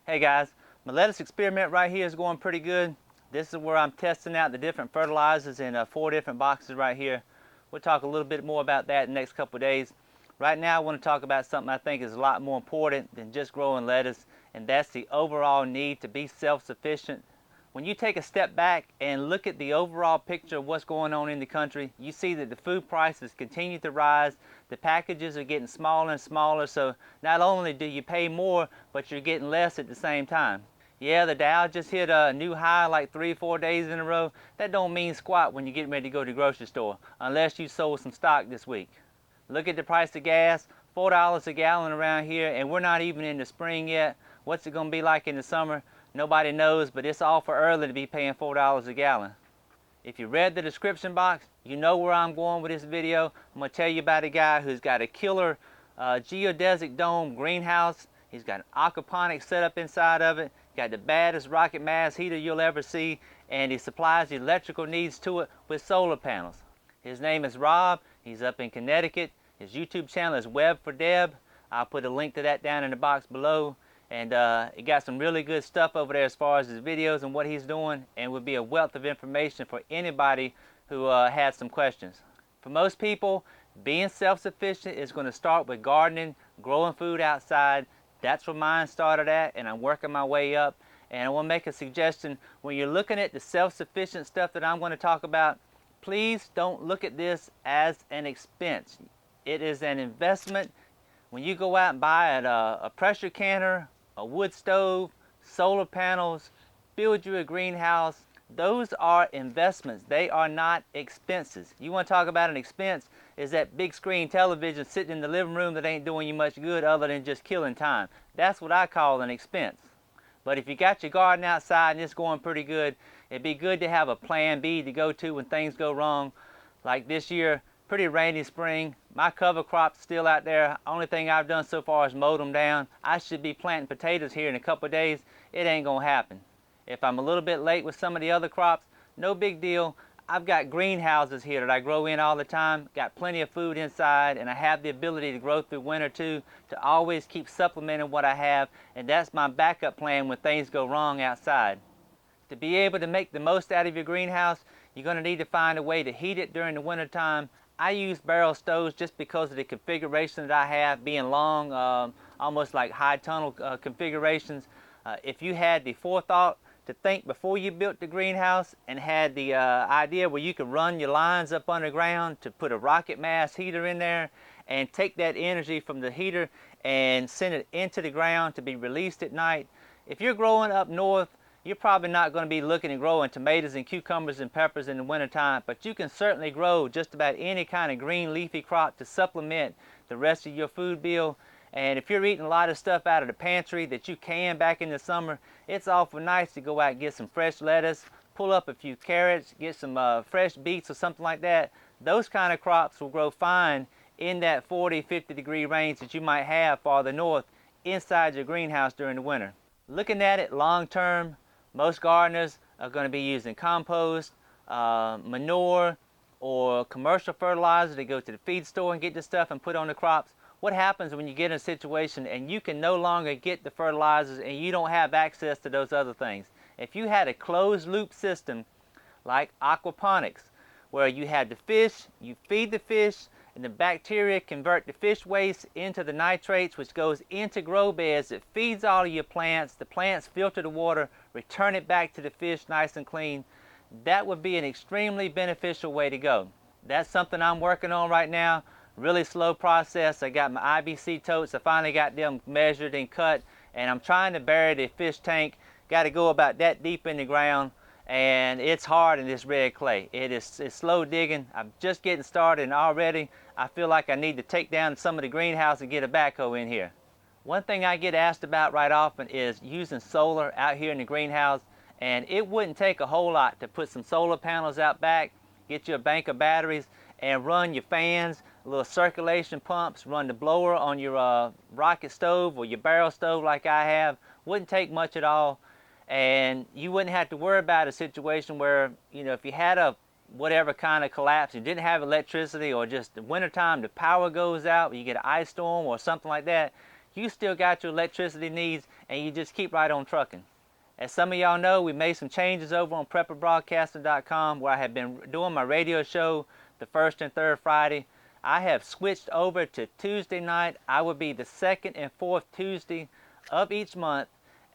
Hey guys, my lettuce experiment right here is going pretty good. This is where I'm testing out the different fertilizers in 4 different boxes right here. We'll talk a little bit more about that in the next couple of days. Right now I want to talk about something I think is a lot more important than just growing lettuce, and that's the overall need to be self-sufficient. When you take a step back and look at the overall picture of what's going on in the country, you see that the food prices continue to rise, the packages are getting smaller and smaller, so not only do you pay more, but you're getting less at the same time. Yeah, the Dow just hit a new high like 3-4 days in a row. That don't mean squat when you're getting ready to go to the grocery store, unless you sold some stock this week. Look at the price of gas, $4 a gallon around here, and we're not even in the spring yet. What's it going to be like in the summer? Nobody knows, but it's awful early to be paying $4 a gallon. If you read the description box, you know where I'm going with this video. I'm going to tell you about a guy who's got a killer Geodesic Dome greenhouse. He's got an aquaponics set up inside of it. Got the baddest rocket mass heater you'll ever see, and he supplies the electrical needs to it with solar panels. His name is Rob. He's up in Connecticut. His YouTube channel is Web4Deb. I'll put a link to that down in the box below. And he got some really good stuff over there as far as his videos and what he's doing, and would be a wealth of information for anybody who has some questions. For most people, being self-sufficient is going to start with gardening, growing food outside. That's where mine started at, and I'm working my way up. And I want to make a suggestion. When you're looking at the self-sufficient stuff that I'm going to talk about, please don't look at this as an expense. It is an investment. When you go out and buy a pressure canner, a wood stove, solar panels, build you a greenhouse, those are investments. They are not expenses. You want to talk about an expense, is that big screen television sitting in the living room that ain't doing you much good other than just killing time. That's what I call an expense. But if you got your garden outside and it's going pretty good, it'd be good to have a plan B to go to when things go wrong. Like this year, pretty rainy spring. My cover crop's still out there. Only thing I've done so far is mowed them down. I should be planting potatoes here in a couple of days. It ain't gonna happen. If I'm a little bit late with some of the other crops, no big deal. I've got greenhouses here that I grow in all the time. Got plenty of food inside, and I have the ability to grow through winter too, to always keep supplementing what I have, and that's my backup plan when things go wrong outside. To be able to make the most out of your greenhouse, you're going to need to find a way to heat it during the winter time. I use barrel stoves just because of the configuration that I have, being long, almost like high tunnel configurations. If you had the forethought to think before you built the greenhouse and had the idea where you could run your lines up underground to put a rocket mass heater in there and take that energy from the heater and send it into the ground to be released at night. If you're growing up north, you're probably not going to be looking and growing tomatoes and cucumbers and peppers in the wintertime, but you can certainly grow just about any kind of green leafy crop to supplement the rest of your food bill. And if you're eating a lot of stuff out of the pantry that you can back in the summer, it's awful nice to go out and get some fresh lettuce, pull up a few carrots, get some fresh beets or something like that. Those kind of crops will grow fine in that 40-50 degree range that you might have farther north inside your greenhouse during the winter. Looking at it long term, most gardeners are going to be using compost, manure, or commercial fertilizer. They go to the feed store and get this stuff and put on the crops. What happens when you get in a situation and you can no longer get the fertilizers and you don't have access to those other things? If you had a closed loop system like aquaponics, where you had the fish, you feed the fish, and the bacteria convert the fish waste into the nitrates, which goes into grow beds. It feeds all of your plants. The plants filter the water, return it back to the fish nice and clean. That would be an extremely beneficial way to go. That's something I'm working on right now. Really slow process. I got my IBC totes. I finally got them measured and cut, and I'm trying to bury the fish tank. Got to go about that deep in the ground, and it's hard in this red clay. It's slow digging. I'm just getting started, and already I feel like I need to take down some of the greenhouse and get a backhoe in here. One thing I get asked about right often is using solar out here in the greenhouse, and it wouldn't take a whole lot to put some solar panels out back, get you a bank of batteries, and run your fans, little circulation pumps, run the blower on your rocket stove or your barrel stove like I have. Wouldn't take much at all, and you wouldn't have to worry about a situation where, you know, if you had a whatever kind of collapse, you didn't have electricity, or just the wintertime the power goes out, you get an ice storm or something like that, you still got your electricity needs and you just keep right on trucking. As some of y'all know, we made some changes over on prepperbroadcasting.com where I have been doing my radio show the first and third Friday. I have switched over to Tuesday night. I will be the second and fourth Tuesday of each month,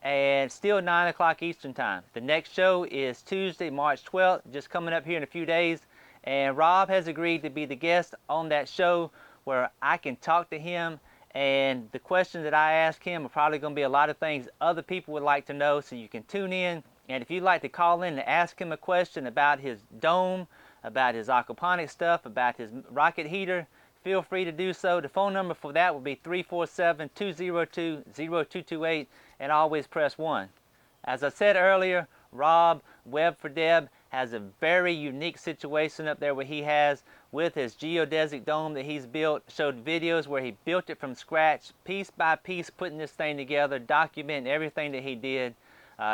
and still 9 o'clock Eastern time. The next show is Tuesday, March 12th, just coming up here in a few days. And Rob has agreed to be the guest on that show where I can talk to him, and the questions that I ask him are probably going to be a lot of things other people would like to know, so you can tune in. And if you'd like to call in and ask him a question about his dome, about his aquaponics stuff, about his rocket heater, feel free to do so. The phone number for that will be 347-202-0228, and always press 1. As I said earlier, Rob, Web4Deb, has a very unique situation up there where he has with his geodesic dome that he's built. Showed videos where he built it from scratch, piece by piece, putting this thing together, documenting everything that he did.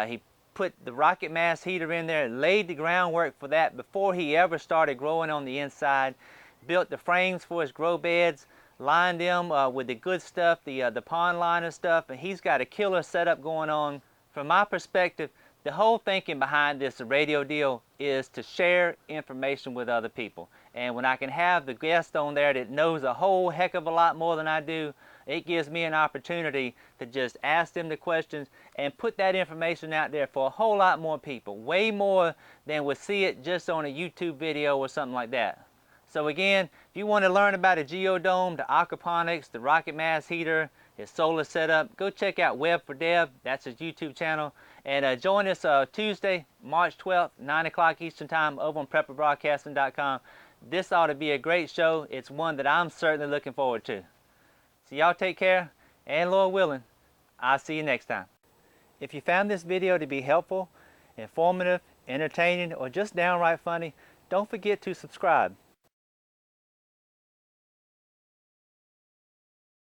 He put the rocket mass heater in there, laid the groundwork for that before he ever started growing on the inside, built the frames for his grow beds, lined them with the good stuff, the pond liner stuff, and he's got a killer setup going on. From my perspective, the whole thinking behind this radio deal is to share information with other people. And when I can have the guest on there that knows a whole heck of a lot more than I do, it gives me an opportunity to just ask them the questions and put that information out there for a whole lot more people. Way more than would see it just on a YouTube video or something like that. So again, if you want to learn about a geodome, the aquaponics, the rocket mass heater, his solar setup, go check out Web4Deb. That's his YouTube channel. And join us Tuesday, March 12th, 9 o'clock Eastern time over on prepperbroadcasting.com. This ought to be a great show. It's one that I'm certainly looking forward to. So y'all take care, and Lord willing, I'll see you next time. If you found this video to be helpful, informative, entertaining, or just downright funny, don't forget to subscribe.